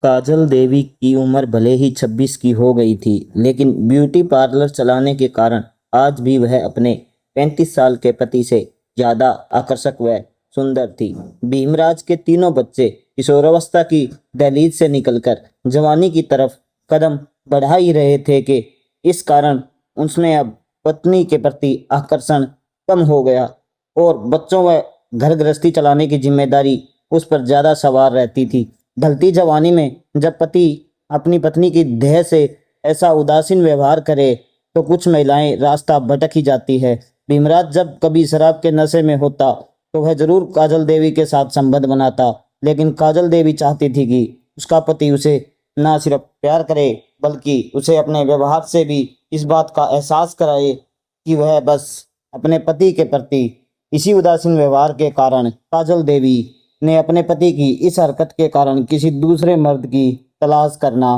काजल देवी की उम्र भले ही 26 की हो गई थी, लेकिन ब्यूटी पार्लर चलाने के कारण आज भी वह अपने 35 साल के पति से ज्यादा आकर्षक व सुंदर थी। भीमराज के तीनों बच्चे किशोरावस्था की दहलीज से निकलकर जवानी की तरफ कदम बढ़ा ही रहे थे कि इस कारण उसने अब पत्नी के प्रति आकर्षण कम हो गया और बच्चों व घर गृहस्थी चलाने की जिम्मेदारी उस पर ज्यादा सवार रहती थी। ढलती जवानी में जब पति अपनी पत्नी की देह से ऐसा उदासीन व्यवहार करे तो कुछ महिलाएं रास्ता भटक ही जाती है। भीमराज जब कभी शराब के नशे में होता तो वह जरूर काजल देवी के साथ संबंध बनाता, लेकिन काजल देवी चाहती थी कि उसका पति उसे ना सिर्फ प्यार करे बल्कि उसे अपने व्यवहार से भी इस बात का एहसास कराए कि वह बस अपने पति के प्रति इसी उदासीन व्यवहार के कारण काजल देवी ने अपने पति की इस हरकत के कारण किसी दूसरे मर्द की तलाश करना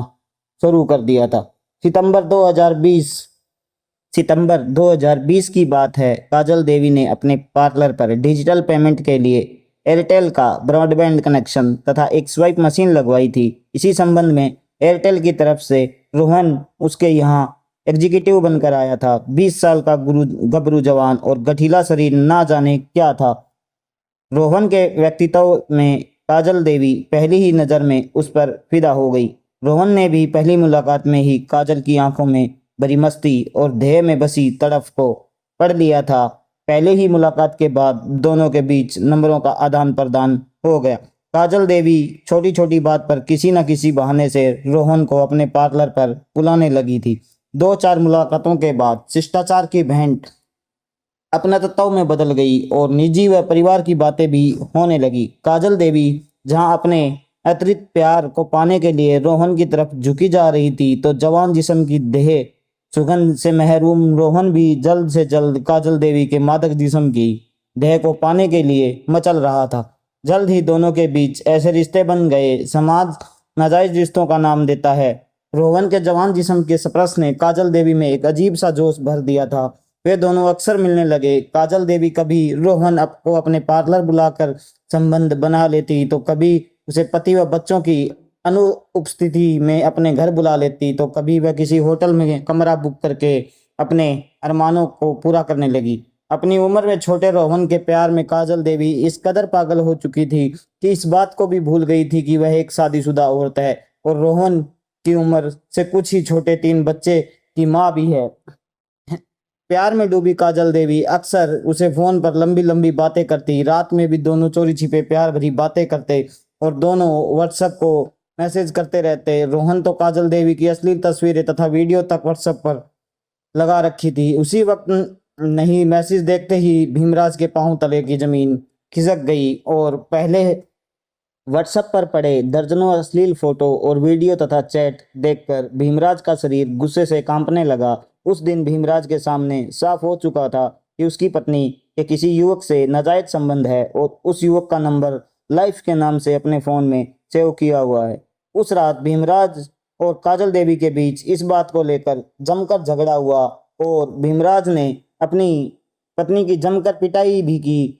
शुरू कर दिया था। सितंबर 2020 की बात है। काजल देवी ने अपने पार्लर पर डिजिटल पेमेंट के लिए एयरटेल का ब्रॉडबैंड कनेक्शन तथा एक स्वाइप मशीन लगवाई थी। इसी संबंध में एयरटेल की तरफ से रोहन उसके यहाँ एग्जीक्यूटिव बनकर आया था। 20 साल का गबरू जवान और गठीला शरीर ना जाने क्या था। रोहन के व्यक्तित्व में काजल देवी पहली ही नज़र में उस पर फिदा हो गई। रोहन ने भी पहली मुलाकात में ही काजल की आंखों में भरी मस्ती और देह में बसी तड़प को पढ़ लिया था। पहले ही मुलाकात के बाद दोनों के बीच नंबरों का आदान प्रदान हो गया। काजल देवी छोटी छोटी बात पर किसी न किसी बहाने से रोहन को अपने पार्लर पर बुलाने लगी थी। 2-4 मुलाकातों के बाद शिष्टाचार की भेंट अपना तत्व में बदल गई और निजी व परिवार की बातें भी होने लगी। काजल देवी जहां अपने अतिरिक्त प्यार को पाने के लिए रोहन की तरफ झुकी जा रही थी, तो जवान जिस्म की देह सुगंध से महरूम रोहन भी जल्द से जल्द काजल देवी के मादक जिस्म की देह को पाने के लिए मचल रहा था। जल्द ही दोनों के बीच ऐसे रिश्ते बन गए समाज नाजायज रिश्तों का नाम देता है। रोहन के जवान जिस्म के स्पर्श ने काजल देवी में एक अजीब सा जोश भर दिया था। वे दोनों अक्सर मिलने लगे। काजल देवी कभी रोहन को अपने पार्लर बुलाकर संबंध बना लेती, तो कभी उसे पति व बच्चों की अनुपस्थिति में अपने घर बुला लेती, तो कभी वह किसी होटल में कमरा बुक करके अपने अरमानों को पूरा करने लगी। अपनी उम्र में छोटे रोहन के प्यार में काजल देवी इस कदर पागल हो चुकी थी कि इस बात को भी भूल गई थी कि वह एक शादीशुदा औरत है और रोहन की उम्र से कुछ ही छोटे 3 बच्चे की माँ भी है। प्यार में डूबी काजल देवी अक्सर उसे फोन पर लंबी लंबी बातें करती। रात में भी दोनों चोरी छिपे प्यार भरी बातें करते और दोनों व्हाट्सएप को मैसेज करते रहते। रोहन तो काजल देवी की अश्लील तस्वीरें तथा वीडियो तक व्हाट्सएप पर लगा रखी थी। उसी वक्त नहीं मैसेज देखते ही भीमराज के पांव तले की जमीन खिसक गई और पहले व्हाट्सएप पर पड़े दर्जनों अश्लील फोटो और वीडियो तथा चैट देखकर भीमराज का शरीर गुस्से से कांपने लगा। उस दिन भीमराज के सामने साफ हो चुका था कि उसकी पत्नी के किसी युवक से नाजायज संबंध है और उस युवक का नंबर लाइफ के नाम से अपने फोन में सेव किया हुआ है। उस रात भीमराज और काजल देवी के बीच इस बात को लेकर जमकर झगड़ा हुआ और भीमराज ने अपनी पत्नी की जमकर पिटाई भी की।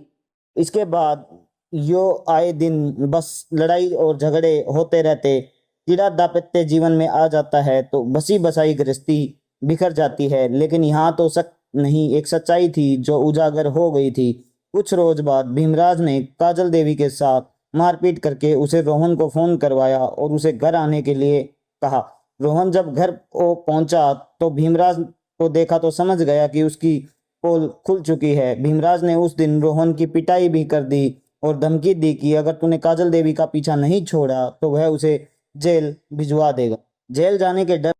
इसके बाद यो आए दिन बस लड़ाई और झगड़े होते रहते। कीड़ा दाम्पत्य जीवन में आ जाता है तो बसी बसाई गृहस्थी बिखर जाती है। लेकिन यहाँ तो शक नहीं, एक सच्चाई थी जो उजागर हो गई थी। कुछ रोज बाद भीमराज ने काजल देवी के साथ मारपीट करके उसे रोहन को फोन करवाया और उसे घर आने के लिए कहा। रोहन जब घर को पहुंचा तो भीमराज को देखा तो समझ गया कि उसकी पोल खुल चुकी है। भीमराज ने उस दिन रोहन की पिटाई भी कर दी और धमकी दी कि अगर तूने काजल देवी का पीछा नहीं छोड़ा तो वह उसे जेल भिजवा देगा। जेल जाने के डर